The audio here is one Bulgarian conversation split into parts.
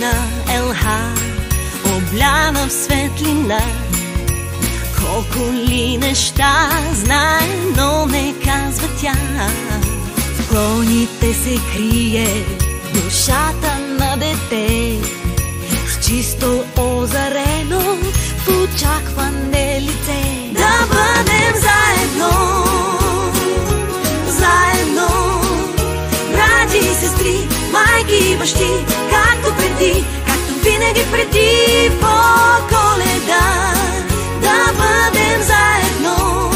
на елха, обляна в светлина. Колко ли неща знае, но не казва тя. В клоните се крие душата на дете, с чисто озарено в очакване лице. Да бъдем заедно, заедно, брати и сестри, майки и бащи, както преди, както винаги преди по Коледа. Да бъдем заедно,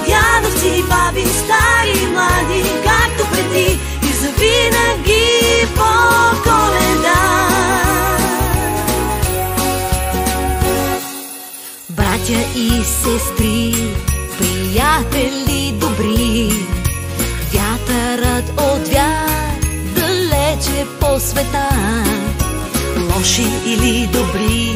дядовци, баби, стари, млади, както преди и завинаги по Коледа. Братя и сестри, приятели добри, вятърът отвя далече по света. Лоши или добри,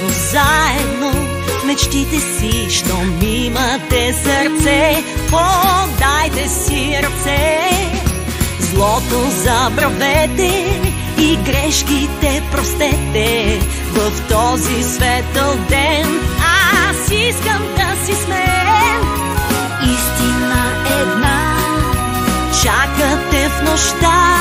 но заедно в мечтите си, щом имате сърце, подайте си ръце. Злото забравете и грешките простете. В този светъл ден аз искам да си смен. Истина една чакате в нощта,